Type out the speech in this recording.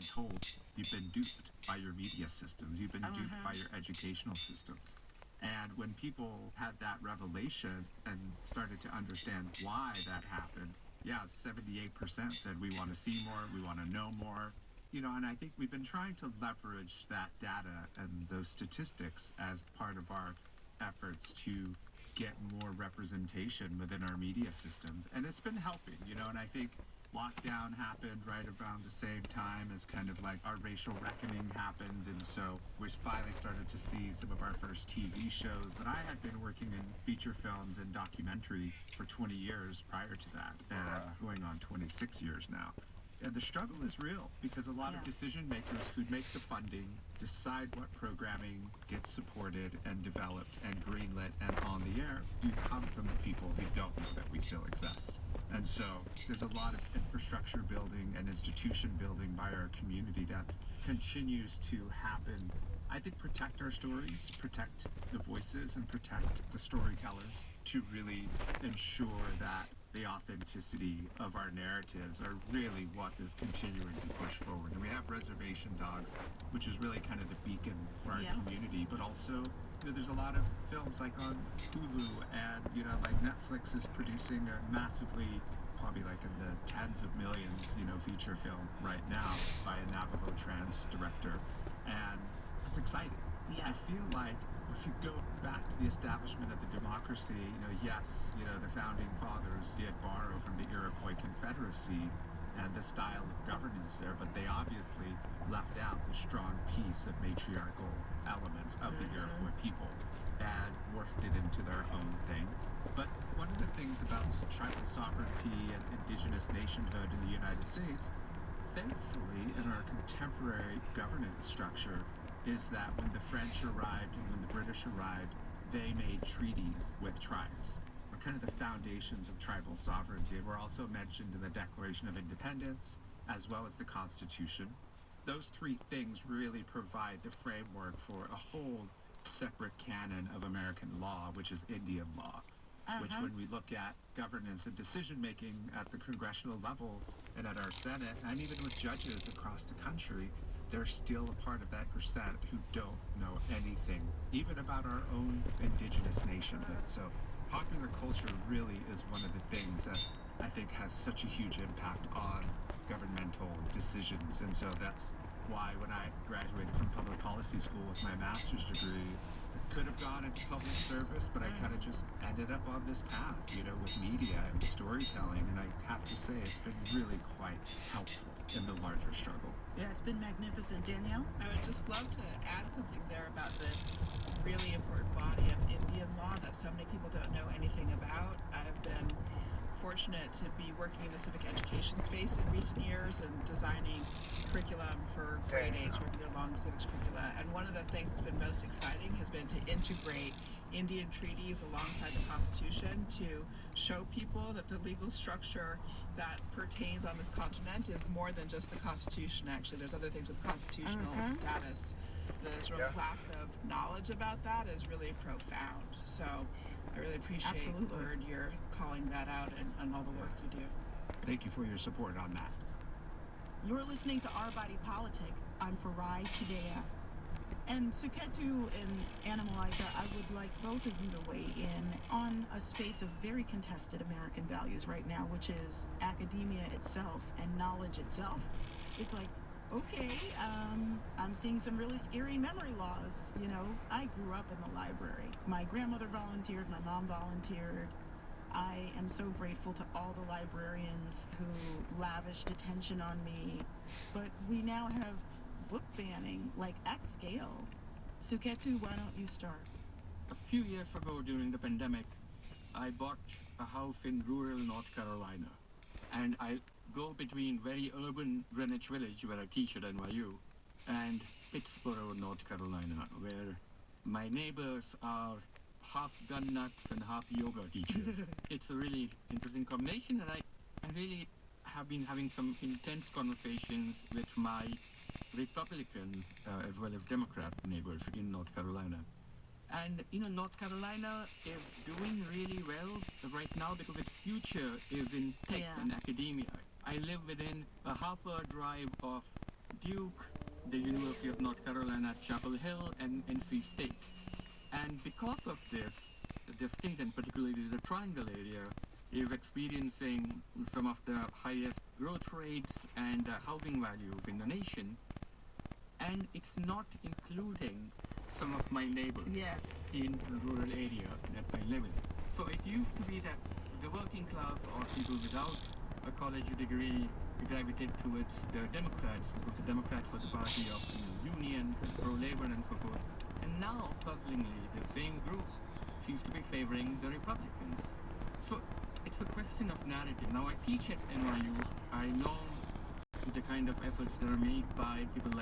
told you've been duped by your media systems, you've been duped by your educational systems. And when people had that revelation and started to understand why that happened, yeah, 78% said we want to see more, we want to know more. And I think we've been trying to leverage that data and those statistics as part of our efforts to get more representation within our media systems. And it's been helping, and I think lockdown happened right around the same time as kind of like our racial reckoning happened. And so we finally started to see some of our first TV shows. But I had been working in feature films and documentary for 20 years prior to that, going on 26 years now. And the struggle is real because a lot of decision makers who make the funding, decide what programming gets supported and developed and greenlit and on the air, do come from the people who don't know that we still exist. And so there's a lot of infrastructure building and institution building by our community that continues to happen. I think protect our stories, protect the voices, and protect the storytellers to really ensure that the authenticity of our narratives are really what is continuing to push forward. And we have Reservation Dogs, which is really kind of the beacon for our community, but also there's a lot of films like on Hulu and, like Netflix is producing a massively, probably like in the tens of millions, feature film right now by a Navajo trans director. And it's exciting. Yeah. I feel like if you go back to the establishment of the democracy, yes, the founding fathers did borrow from the Iroquois Confederacy and the style of governance there, but they obviously left out the strong piece of matriarchal elements of the Iroquois people and morphed it into their own thing. But one of the things about tribal sovereignty and indigenous nationhood in the United States, thankfully, in our contemporary governance structure, is that when the French arrived and when the British arrived, they made treaties with tribes. They're kind of the foundations of tribal sovereignty. And we're also mentioned in the Declaration of Independence, as well as the Constitution. Those three things really provide the framework for a whole separate canon of American law, which is Indian law. Which when we look at governance and decision-making at the congressional level and at our Senate, and even with judges across the country, they're still a part of that percent who don't know anything, even about our own indigenous nationhood. So popular culture really is one of the things that I think has such a huge impact on governmental decisions. And so that's why when I graduated from public policy school with my master's degree, could have gone into public service, but I kind of just ended up on this path, with media and storytelling. And I have to say, it's been really quite helpful in the larger struggle. Yeah, it's been magnificent. Danielle? I would just love to add something there about the really important body of Indian law that so many people don't know anything about. I've been fortunate to be working in the civic education space in recent years and designing curriculum for grade 8s, working along civics curricula. And one of the things that's been most exciting has been to integrate Indian treaties alongside the Constitution to show people that the legal structure that pertains on this continent is more than just the Constitution. Actually, there's other things with constitutional status. The sort of lack of knowledge about that is really profound. So I really appreciate Bird, you're calling that out and all the work you do. Thank you for your support on that. You're listening to Our Body Politic. I'm Farai Chidea. And Suketu and Animalaika, I would like both of you to weigh in on a space of very contested American values right now, which is academia itself and knowledge itself. It's like, okay, I'm seeing some really scary memory laws. I grew up in the library. My grandmother volunteered, my mom volunteered. I am so grateful to all the librarians who lavished attention on me. But we now have book banning, like at scale. Suketu, why don't you start? A few years ago during the pandemic, I bought a house in rural North Carolina. And I go between very urban Greenwich Village, where I teach at NYU, and Pittsboro, North Carolina, where my neighbors are half gun nuts and half yoga teachers. It's a really interesting combination, and I really have been having some intense conversations with my Republican as well as Democrat neighbors in North Carolina. And North Carolina is doing really well right now because its future is in tech and academia. I live within a half-hour drive of Duke, the University of North Carolina at Chapel Hill, and NC State. And because of this, the state, and particularly the Triangle area, is experiencing some of the highest growth rates and housing values in the nation. And it's not including some of my neighbors Yes. in the rural area that I live in. So it used to be that the working class or people without a college degree gravitate towards the Democrats, because the Democrats were the party of unions and pro-labor and so forth. And now, puzzlingly, the same group seems to be favoring the Republicans. So it's a question of narrative. Now I teach at NYU. I know the kind of efforts that are made by people like